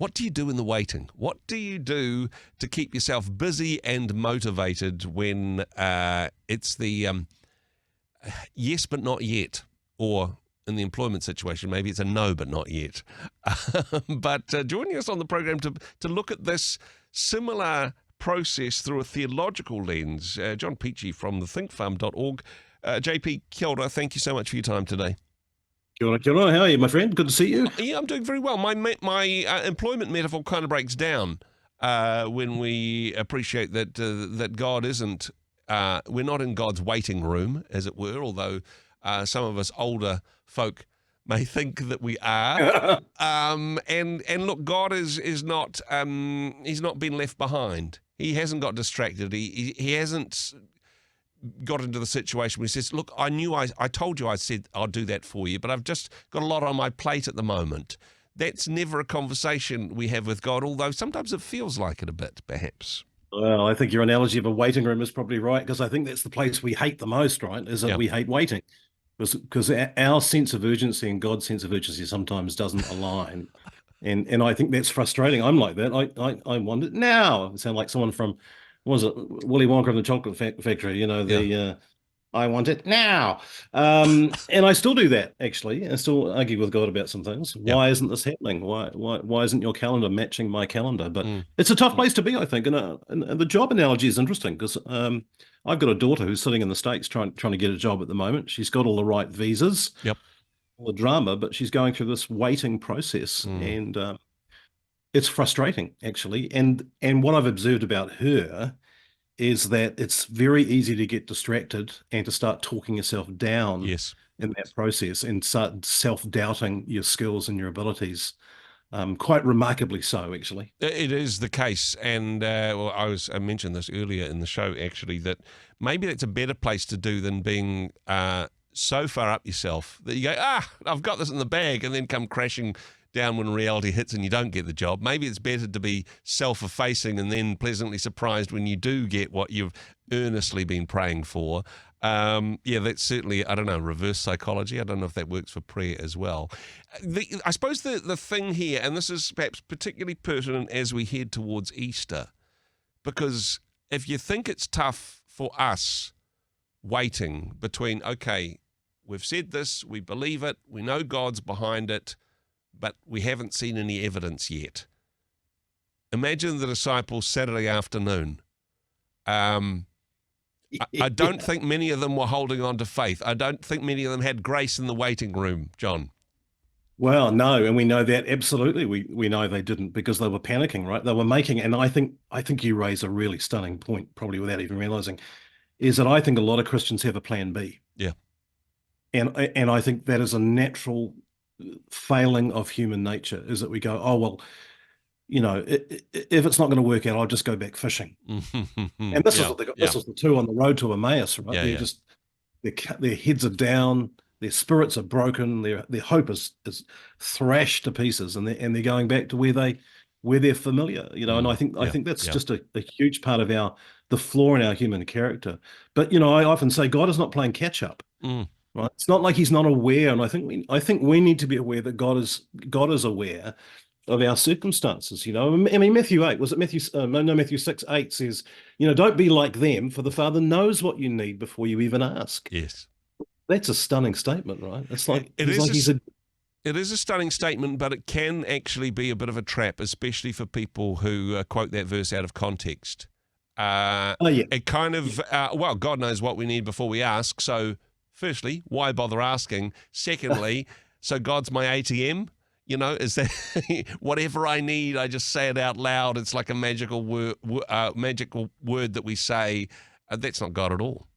What do you do in the waiting? What do you do to keep yourself busy and motivated when it's the yes but not yet, or in the employment situation, maybe it's a no but not yet. But joining us on the program to look at this similar process through a theological lens, John Peachey from the thinkfarm.org. JP, kia ora, thank you so much for your time today. Kia ora, kia ora. How are you, my friend? Good to see you. Yeah, I'm doing very well. My employment metaphor kind of breaks down when we appreciate that God isn't, we're not in God's waiting room, as it were, although some of us older folk may think that we are. And look, God is not, he's not been left behind. He hasn't got distracted. He hasn't got into the situation where he says, look, I told you, I said I'll do that for you, but I've just got a lot on my plate at the moment. That's never a conversation we have with God, although sometimes it feels like it a bit, perhaps. Well, I think your analogy of a waiting room is probably right, because I think that's the place we hate the most, right? Is that we hate waiting. Because our sense of urgency and God's sense of urgency sometimes doesn't align. And I think that's frustrating. I'm like that. I want it now. I sound like someone from, what was it, Willy Wonka and the Chocolate Factory, you know, I want it now. And I still do that, actually. I still argue with God about some things. Why isn't this happening? Why isn't your calendar matching my calendar? But it's a tough place to be, I think. And the job analogy is interesting, because I've got a daughter who's sitting in the States trying to get a job at the moment. She's got all the right visas, all the drama, but she's going through this waiting process. And it's frustrating, actually. And what I've observed about her is that it's very easy to get distracted and to start talking yourself down in that process and start self-doubting your skills and your abilities. Quite remarkably so, actually. It is the case. And I mentioned this earlier in the show, actually, that maybe that's a better place to do than being so far up yourself that you go, I've got this in the bag, and then come crashing down when reality hits and you don't get the job. Maybe it's better to be self-effacing and then pleasantly surprised when you do get what you've earnestly been praying for. That's certainly, I don't know, reverse psychology. I don't know if that works for prayer as well. I suppose the thing here, and this is perhaps particularly pertinent as we head towards Easter, because if you think it's tough for us waiting between, okay, we've said this, we believe it, we know God's behind it, but we haven't seen any evidence yet. Imagine the disciples Saturday afternoon. I don't think many of them were holding on to faith. I don't think many of them had grace in the waiting room, John. Well, no, and we know that absolutely. We know they didn't, because they were panicking, right? They were making, and I think you raise a really stunning point, probably without even realizing, is that I think a lot of Christians have a plan B. Yeah. And I think that is a natural failing of human nature, is that we go, oh, well, you know, if it's not going to work out, I'll just go back fishing. And this is what they got. This was the two on the road to Emmaus, right? They're just, their heads are down, their spirits are broken, their hope is thrashed to pieces, and they're going back to where they're familiar, you know. And I think that's just a huge part of the flaw in our human character. But, you know, I often say God is not playing catch up. Right? It's not like he's not aware, and I think we need to be aware that God is aware of our circumstances. You know, I mean, Matthew 6:8 says, you know, don't be like them, for the Father knows what you need before you even ask. Yes, that's a stunning statement, right? It's like it is a stunning statement, but it can actually be a bit of a trap, especially for people who quote that verse out of context. It kind of well, God knows what we need before we ask, so. Firstly, why bother asking? Secondly, so God's my ATM? You know, is that whatever I need, I just say it out loud. It's like a magical word that we say. That's not God at all.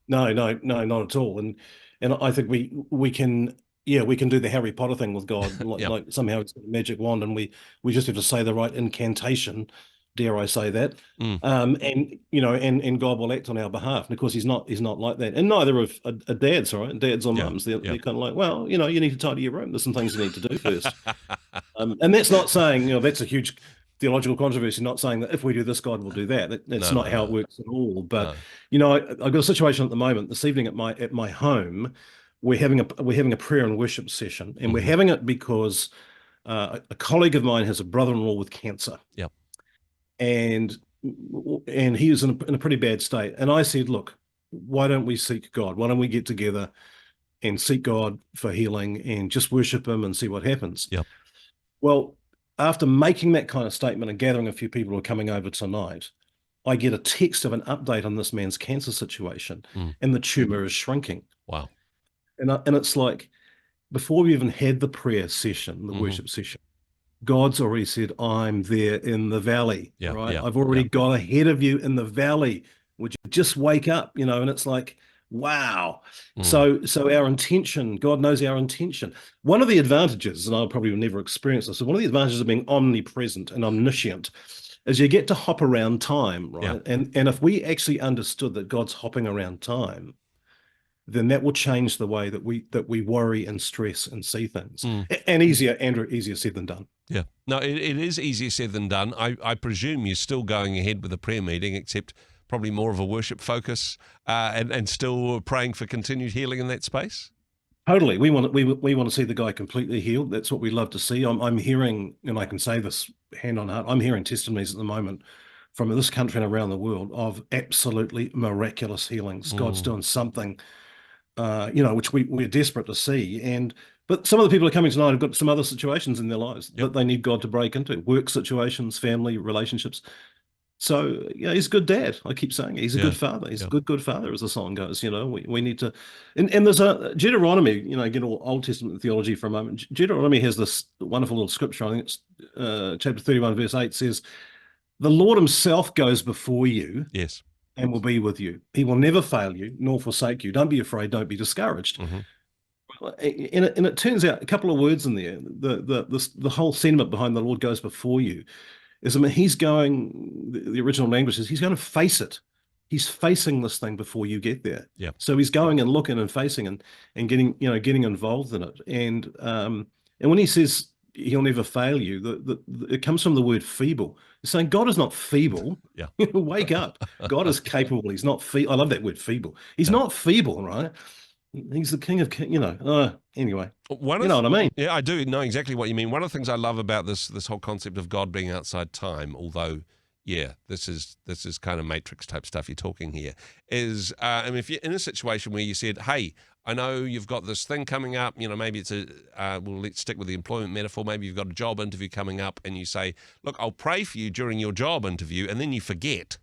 No, not at all. And I think we can do the Harry Potter thing with God, like somehow it's got a magic wand, and we just have to say the right incantation. Dare I say that? And you know, and God will act on our behalf. And of course, He's not like that. And neither of dads, right? Dads or mums, they're kind of like, well, you know, you need to tidy your room. There's some things you need to do first. And that's not saying, you know, that's a huge theological controversy. Not saying that if we do this, God will do that. That's not how it works at all. But you know, I've got a situation at the moment. This evening at my home, we're having a prayer and worship session, and we're having it because A colleague of mine has a brother-in-law with cancer. Yep. And he was in a pretty bad state. And I said, look, why don't we seek God? Why don't we get together and seek God for healing and just worship him and see what happens? Yep. Well, after making that kind of statement and gathering a few people who are coming over tonight, I get a text of an update on this man's cancer situation, and the tumor is shrinking. Wow. And it's like, before we even had the prayer session, the worship session, God's already said, I'm there in the valley, right? I've already got ahead of you in the valley. Would you just wake up, And it's like, wow. So our intention, God knows our intention. One of the advantages, and I'll probably never experience this, one of the advantages of being omnipresent and omniscient is you get to hop around time, right? Yeah. And if we actually understood that God's hopping around time, then that will change the way that we worry and stress and see things. And easier said than done. Yeah. No, it is easier said than done. I presume you're still going ahead with a prayer meeting, except probably more of a worship focus, and still praying for continued healing in that space? Totally. We want to see the guy completely healed. That's what we love to see. I'm hearing, and I can say this hand on heart, I'm hearing testimonies at the moment from this country and around the world of absolutely miraculous healings. God's doing something, which we're desperate to see. But some of the people who are coming tonight have got some other situations in their lives that they need God to break into, work situations, family, relationships. So, he's a good dad. I keep saying he's a good father. He's a good father, as the song goes. We need to, and there's a Deuteronomy, get all Old Testament theology for a moment. Deuteronomy has this wonderful little scripture. I think it's chapter 31, verse 8 says, the Lord himself goes before you. Yes. And will be with you. He will never fail you, nor forsake you. Don't be afraid. Don't be discouraged. And it turns out a couple of words in there. The whole sentiment behind the Lord goes before you is, he's going. The original language is he's going to face it. He's facing this thing before you get there. Yeah. So he's going and looking and facing and getting involved in it. And when he says he'll never fail you, it comes from the word feeble. It's saying God is not feeble. Yeah. Wake up. God is capable. He's not feeble. I love that word feeble. He's not feeble, right? He's the king of anyway. You know what I mean? Yeah, I do know exactly what you mean. One of the things I love about this whole concept of God being outside time, although this is kind of Matrix type stuff you're talking here, is if you're in a situation where you said, hey, I know you've got this thing coming up, maybe it's let's stick with the employment metaphor, maybe you've got a job interview coming up and you say, look, I'll pray for you during your job interview, and then you forget.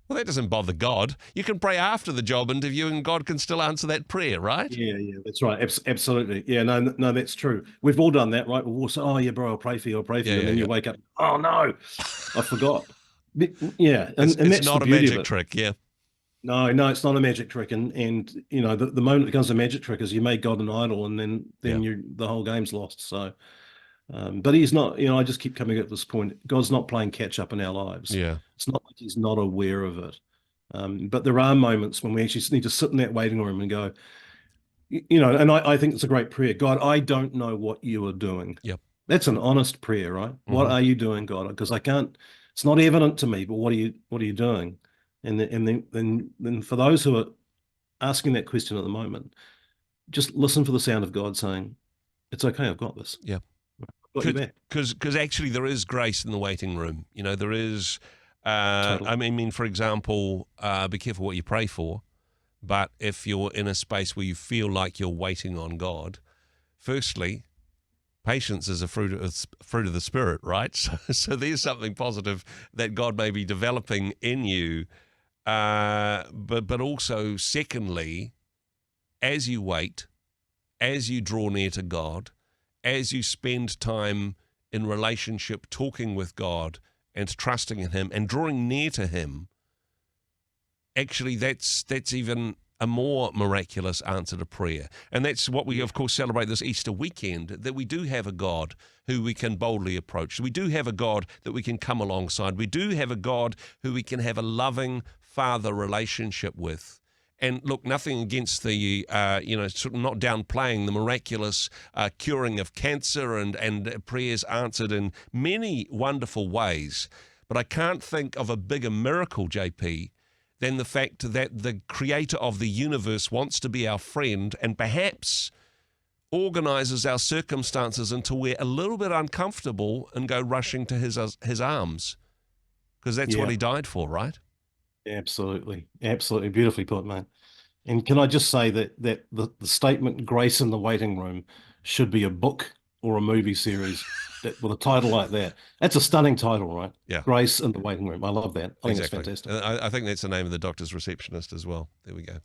Well, that doesn't bother God. You can pray after the job interview and God can still answer that prayer, right? Yeah, that's right. Absolutely. Yeah, no, that's true. We've all done that, right? We've all said, oh, yeah, bro, I'll pray for you. And then you wake up, oh, no, I forgot. Yeah, and it's that's not the a beauty magic of it. trick, yeah. No, it's not a magic trick. And the moment it becomes a magic trick is you make God an idol, and then the whole game's lost. So, but he's not, I just keep coming at this point. God's not playing catch up in our lives. Yeah. It's not like he's not aware of it. But there are moments when we actually need to sit in that waiting room and go, and I think it's a great prayer. God, I don't know what you are doing. Yep. That's an honest prayer, right? What are you doing, God? Because it's not evident to me, but what are you doing? And then for those who are asking that question at the moment, just listen for the sound of God saying, it's okay, I've got this. Yeah. Because actually there is grace in the waiting room. There is, totally. I mean, for example, be careful what you pray for, but if you're in a space where you feel like you're waiting on God, firstly, patience is a fruit of the Spirit, right? So there's something positive that God may be developing in you. But also, secondly, as you wait, as you draw near to God, as you spend time in relationship talking with God and trusting in Him and drawing near to Him, actually that's even a more miraculous answer to prayer. And that's what we, of course, celebrate this Easter weekend, that we do have a God who we can boldly approach. We do have a God that we can come alongside. We do have a God who we can have a loving Father relationship with. And look, nothing against the, sort of not downplaying the miraculous curing of cancer and prayers answered in many wonderful ways. But I can't think of a bigger miracle, JP, than the fact that the creator of the universe wants to be our friend and perhaps organizes our circumstances until we're a little bit uncomfortable and go rushing to his arms, because that's what he died for, right? Absolutely. Absolutely. Beautifully put, mate. And can I just say that the statement "Grace in the Waiting Room" should be a book or a movie series with a title like that. That's a stunning title, right? Yeah. Grace in the Waiting Room. I love that. I think it's Exactly. fantastic. I think that's the name of the doctor's receptionist as well. There we go.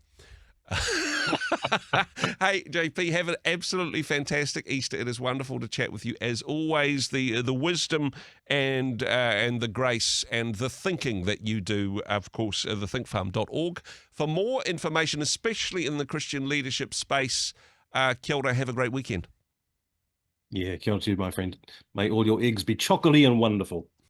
Hey, JP, have an absolutely fantastic Easter. It is wonderful to chat with you as always. The wisdom and the grace and the thinking that you do, of course, thethinkfarm.org. For more information, especially in the Christian leadership space, kia ora, have a great weekend. Yeah, kia ora to you, my friend. May all your eggs be chocolatey and wonderful.